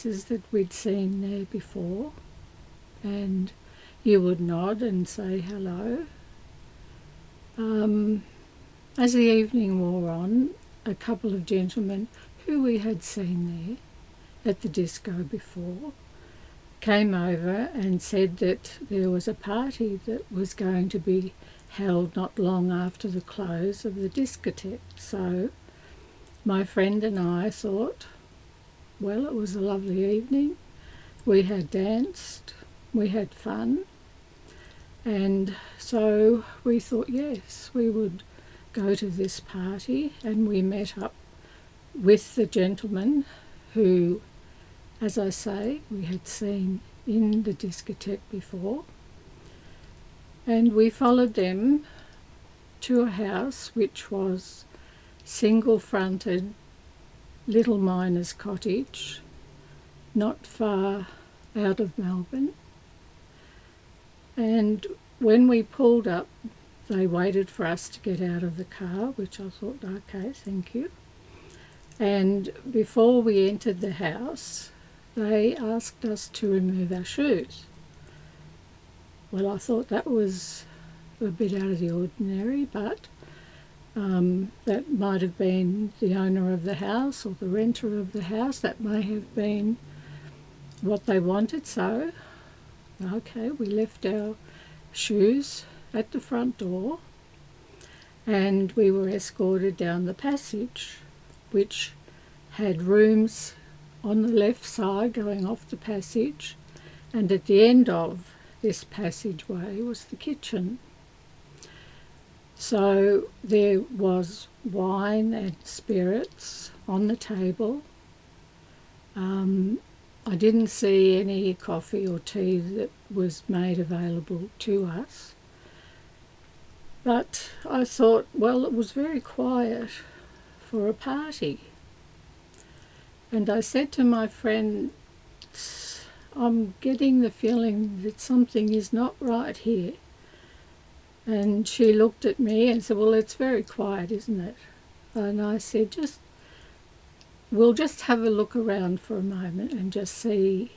that we'd seen there before, and you would nod and say hello. As the evening wore on, a couple of gentlemen who we had seen there at the disco before came over and said that there was a party that was going to be held not long after the close of the discotheque. So my friend and I thought, well, it was a lovely evening. We had danced, we had fun, and so we thought, yes, we would go to this party, and we met up with the gentleman who, as I say, we had seen in the discotheque before, and we followed them to a house which was single-fronted little miner's cottage, not far out of Melbourne. And when we pulled up, they waited for us to get out of the car, which I thought, okay, thank you. And before we entered the house, they asked us to remove our shoes. Well, I thought that was a bit out of the ordinary, but that might have been the owner of the house or the renter of the house. That may have been what they wanted. So, okay, we left our shoes at the front door, and we were escorted down the passage, which had rooms on the left side going off the passage, and at the end of this passageway was the kitchen. So there was wine and spirits on the table. I didn't see any coffee or tea that was made available to us. But I thought, well, it was very quiet for a party. And I said to my friend, I'm getting the feeling that something is not right here. And she looked at me and said, well, it's very quiet, isn't it? And I said, we'll just have a look around for a moment and just see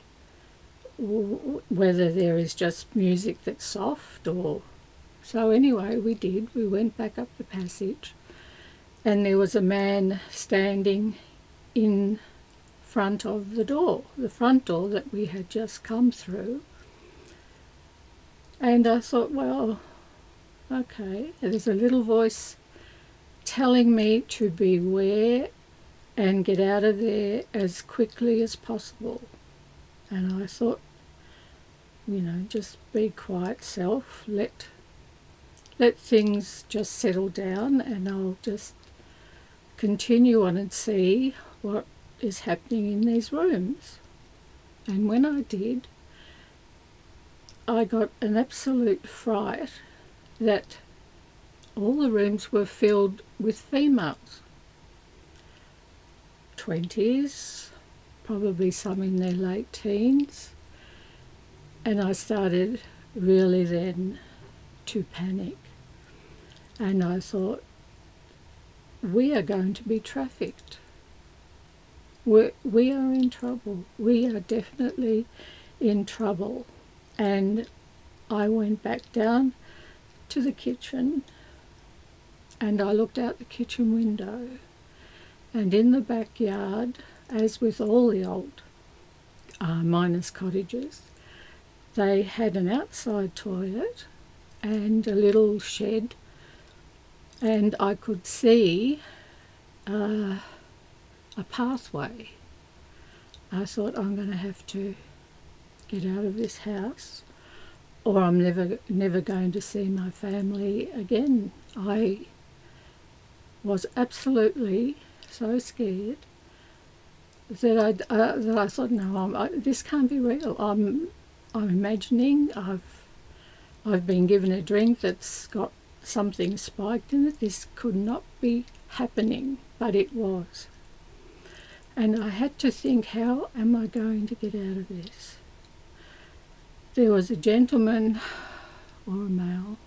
whether there is just music that's soft or... So anyway, we did. We went back up the passage, and there was a man standing in front of the front door that we had just come through. And I thought, well, okay, there's a little voice telling me to beware and get out of there as quickly as possible. And I thought, just be quiet self, let things just settle down, and I'll just continue on and see what is happening in these rooms. And when I did, I got an absolute fright that all the rooms were filled with females. 20s, probably some in their late teens. And I started really then to panic. And I thought, we are going to be trafficked. We are in trouble. We are definitely in trouble. And I went back down to the kitchen, and I looked out the kitchen window, and in the backyard, as with all the old miners' cottages, they had an outside toilet and a little shed, and I could see a pathway. I thought, I'm going to have to get out of this house, or I'm never going to see my family again. I was absolutely so scared that I thought, no, this can't be real. I'm imagining. I've been given a drink that's got something spiked in it. This could not be happening, but it was. And I had to think, how am I going to get out of this? There was a gentleman, or a male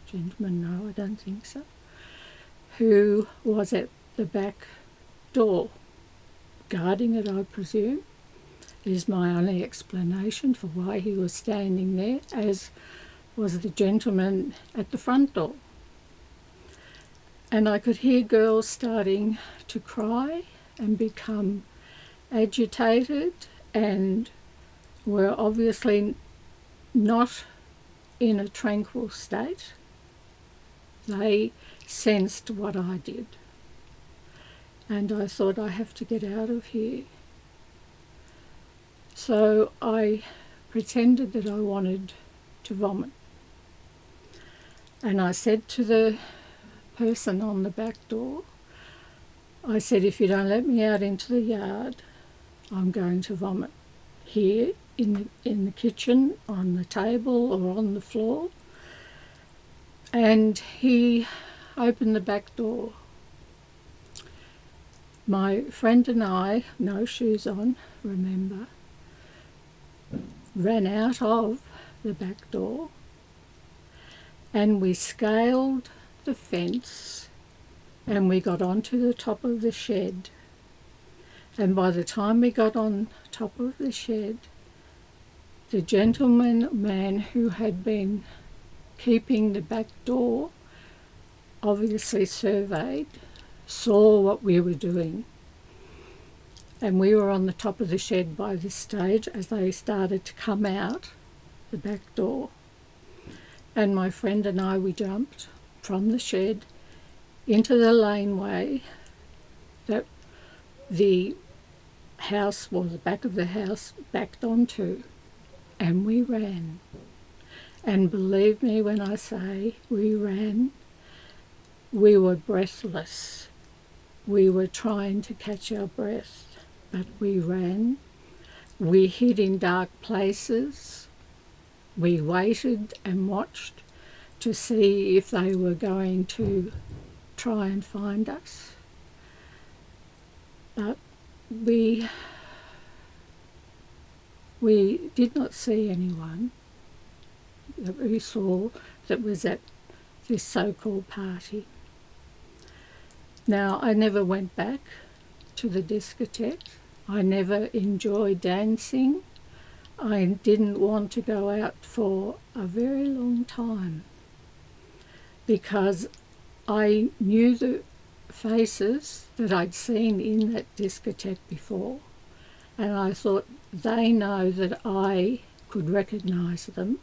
gentleman, no, I don't think so, who was at the back door, guarding it, I presume. is my only explanation for why he was standing there, as was the gentleman at the front door. And I could hear girls starting to cry and become agitated, and were obviously not in a tranquil state. They sensed what I did. And I thought, I have to get out of here. So I pretended that I wanted to vomit. And I said to the person on the back door, I said, if you don't let me out into the yard, I'm going to vomit here in the kitchen, on the table or on the floor. And he opened the back door. My friend and I, no shoes on, remember, ran out of the back door, and we scaled the fence and we got onto the top of the shed. And by the time we got on top of the shed, the gentleman who had been keeping the back door, obviously surveyed, saw what we were doing. And we were on the top of the shed by this stage as they started to come out the back door. And my friend and I, we jumped from the shed into the laneway that the house, or the back of the house, backed onto, and we ran. And believe me when I say we ran, we were breathless. We were trying to catch our breath, but we ran. We hid in dark places. We waited and watched to see if they were going to try and find us. But we did not see anyone that we saw that was at this so-called party. Now, I never went back to the discotheque. I never enjoyed dancing. I didn't want to go out for a very long time because I knew the faces that I'd seen in that discotheque before, and I thought, they know that I could recognise them,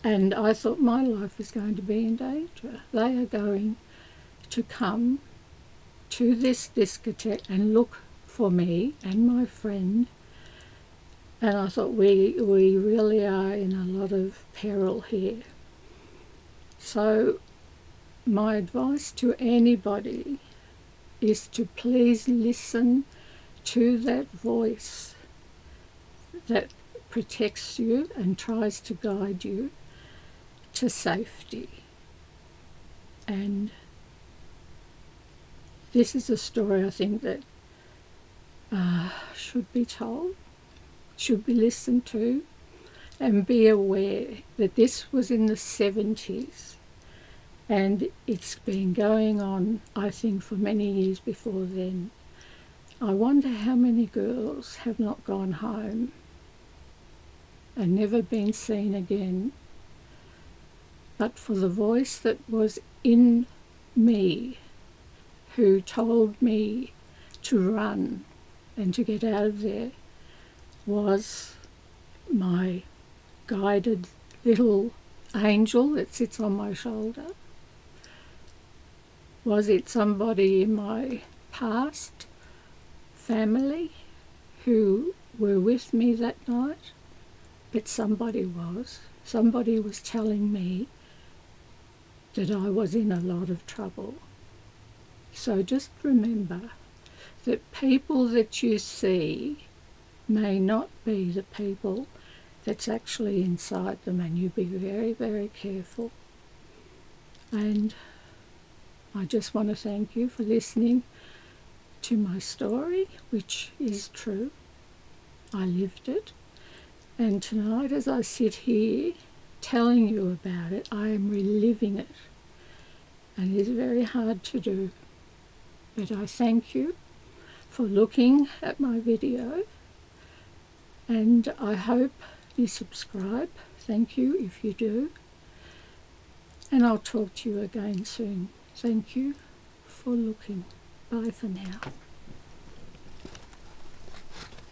and I thought my life is going to be in danger. They are going to come to this discotheque and look for me and my friend, and I thought we really are in a lot of peril here. So my advice to anybody is to please listen to that voice that protects you and tries to guide you to safety. And this is a story I think that should be told, should be listened to, and be aware that this was in the 70s. And it's been going on, I think, for many years before then. I wonder how many girls have not gone home and never been seen again, but for the voice that was in me, who told me to run and to get out of there, was my guided little angel that sits on my shoulder. Was it somebody in my past family who were with me that night? But somebody was. Somebody was telling me that I was in a lot of trouble. So just remember that people that you see may not be the people that's actually inside them, and you be very, very careful. And I just want to thank you for listening to my story, which is true. I lived it. And tonight, as I sit here telling you about it, I am reliving it. And it is very hard to do. But I thank you for looking at my video. And I hope you subscribe. Thank you if you do. And I'll talk to you again soon. Thank you for looking. Bye for now.